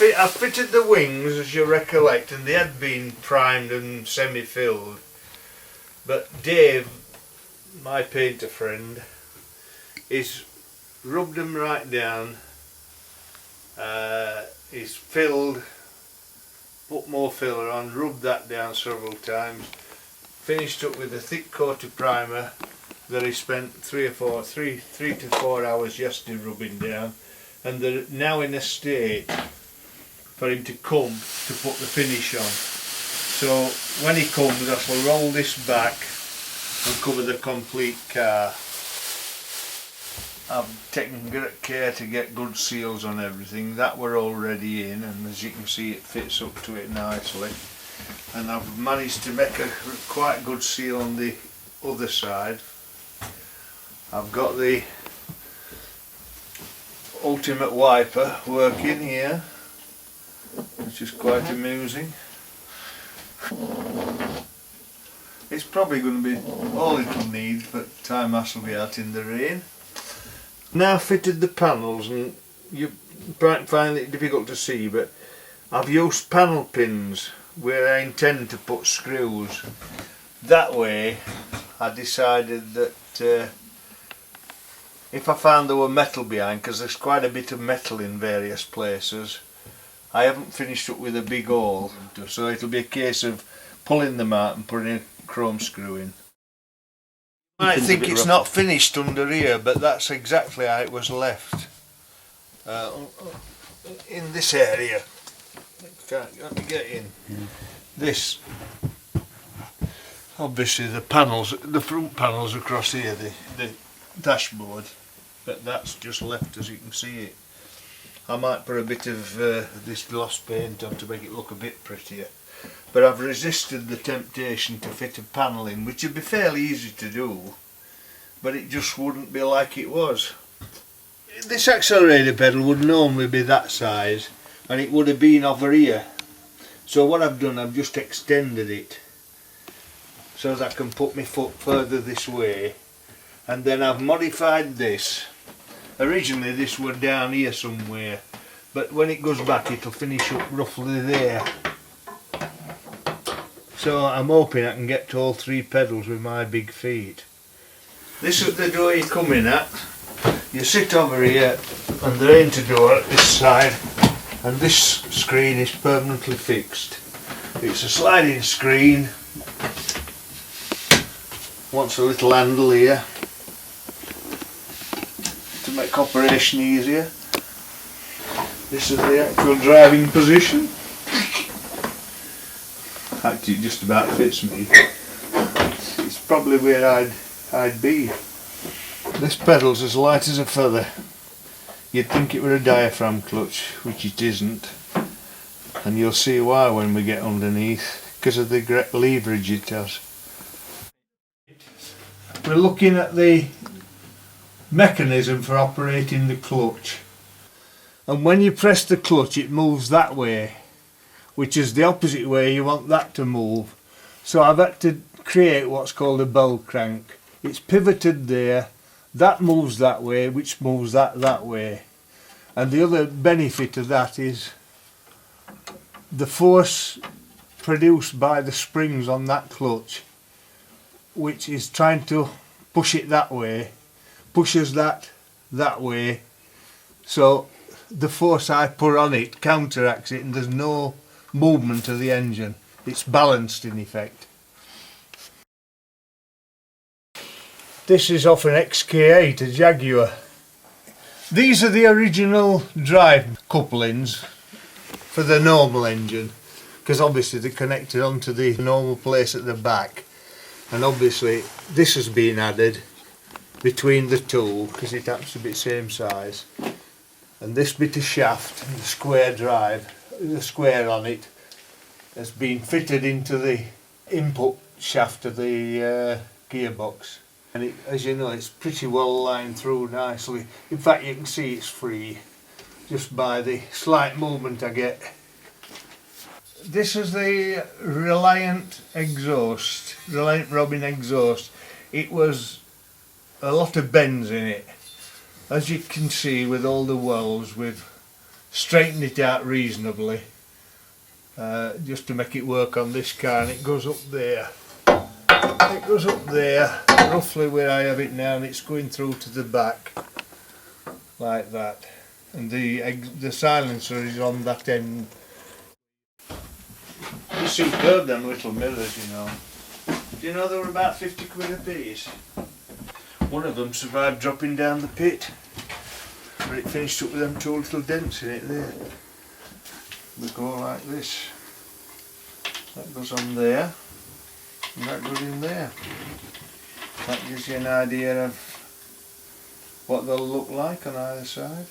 I fitted the wings, as you recollect, and they had been primed and semi-filled. But Dave, my painter friend, he's rubbed them right down. He's filled, put more filler on, rubbed that down several times, finished up with a thick coat of primer that he spent 3 to 4 hours yesterday rubbing down, and they're now in a state for him to come to put the finish on. So when he comes, I shall roll this back and cover the complete car. I've taken great care to get good seals on everything. That were already in, and as you can see it fits up to it nicely. And I've managed to make a quite good seal on the other side. I've got the ultimate wiper working here, which is quite amusing. It's probably going to be all it'll need, but time will be out in the rain. Now fitted the panels, and you might find it difficult to see, but I've used panel pins where I intend to put screws. That way I decided that if I found there were metal behind, because there's quite a bit of metal in various places, I haven't finished up with a big hole, so it'll be a case of pulling them out and putting a chrome screw in. You might think it's not finished under here, but that's exactly how it was left. In this area, let me get in. This, obviously the panels, the front panels across here, the dashboard, but that's just left as you can see it. I might put a bit of this gloss paint on to make it look a bit prettier, but I've resisted the temptation to fit a panel in, which would be fairly easy to do, but it just wouldn't be like it was. This accelerator pedal would normally be that size, and it would have been over here. So what I've done, I've just extended it so that I can put my foot further this way, and then I've modified this. Originally this was down here somewhere, but when it goes back it'll finish up roughly there. So I'm hoping I can get to all 3 pedals with my big feet. This is the door you come in at. You sit over here, and there ain't a door at this side, and this screen is permanently fixed. It's a sliding screen. Wants a little handle here to make operation easier. This is the actual driving position. Actually, it just about fits me. It's probably where I'd be. This pedal's as light as a feather. You'd think it were a diaphragm clutch, which it isn't, and you'll see why when we get underneath, because of the great leverage it has. We're looking at the mechanism for operating the clutch, and when you press the clutch it moves that way, which is the opposite way you want that to move. So I've had to create what's called a bell crank. It's pivoted there, that moves that way, which moves that way. And the other benefit of that is the force produced by the springs on that clutch, which is trying to push it that way, pushes that way, so the force I put on it counteracts it, and there's no movement of the engine. It's balanced in effect. This is off an XK8, a Jaguar. These are the original drive couplings for the normal engine, because obviously they're connected onto the normal place at the back, and obviously this has been added between the two because it happens to be the same size, and this bit of shaft, the square drive, the square on it, has been fitted into the input shaft of the gearbox. And it, as you know, it's pretty well lined through nicely. In fact, you can see it's free just by the slight movement I get. This is the Reliant exhaust, Reliant Robin exhaust. It was a lot of bends in it, as you can see, with all the wells with straightened it out reasonably, just to make it work on this car, and it goes up there. It goes up there, roughly where I have it now, and it's going through to the back, like that. And the silencer is on that end. They're superb, them little mirrors, you know. Do you know they were about 50 quid a piece? One of them survived dropping down the pit, but it finished up with them two little dents in it there. They go like this. That goes on there, and that goes in there. That gives you an idea of what they'll look like on either side.